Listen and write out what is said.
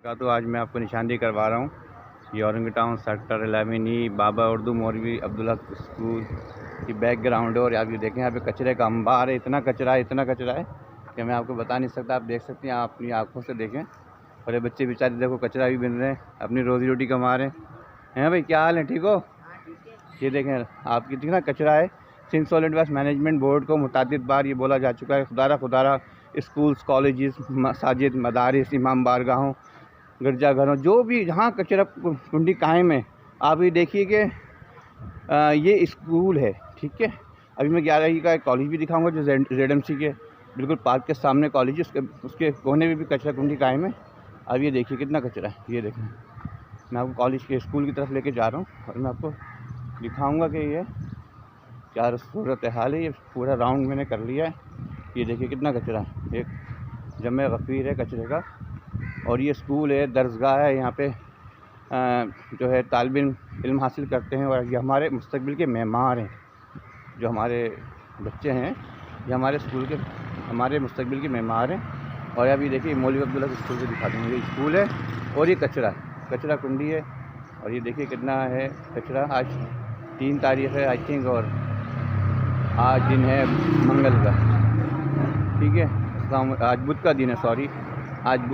का तो आज मैं आपको निशानदेही करवा रहा हूँ। ये औरंगी टाउन सेक्टर 11 बाबा उर्दू मौलवी अब्दुल्ला स्कूल की बैकग्राउंड है। और आप ये देखें, यहाँ पे कचरे का अंबार है। इतना कचरा है कि मैं आपको बता नहीं सकता। आप देख सकते हैं, आप अपनी आँखों से देखें। और ये बच्चे बेचारे देखो कचरा भी बिन रहे हैं, अपनी रोज़ी रोटी कमा रहे हैं। भाई क्या हाल है, ठीक हो? ये देखें आपकी कितना कचरा है। Sindh solid waste management board को मुतादिद बार ये बोला जा चुका है, खुदारा स्कूल्स, कॉलेजेस, मसाजिद, मदारिस, इमाम बारगाहों, गिरजाघरों, जो भी जहाँ कचरा कुंडी कायम है। आप ये देखिए कि ये स्कूल है, ठीक है। अभी मैं 11 का एक कॉलेज भी दिखाऊंगा जो ZMC के बिल्कुल पार्क के सामने कॉलेज है। उसके कोने में भी कचरा कुंडी कायम है। अब ये देखिए कितना कचरा है। ये देखें, मैं आपको कॉलेज के स्कूल की तरफ लेके जा रहा हूँ और मैं आपको दिखाऊंगा कि ये क्या सूरत हाल है। ये पूरा राउंड मैंने कर लिया है। ये देखिए कितना कचरा है, एक जमे गफ़ीर है कचरे का। और ये स्कूल है, दरसगाह है, यहाँ पे जो है तालिब इल्म हासिल करते हैं। और ये हमारे मुस्तकबिल के मेहमान हैं, जो हमारे बच्चे हैं, ये हमारे स्कूल के हमारे मुस्तकबिल के मेहमान हैं। और अभी देखिए मौलवी अब्दुल्ला के स्कूल से दिखा दूँगा। ये स्कूल है और ये कचरा कुंडी है। और ये देखिए कितना है कचरा। आज 3 तारीख़ है आई थिंक, और आज दिन है मंगल का, ठीक है। आज बुध का दिन है, सॉरी, आज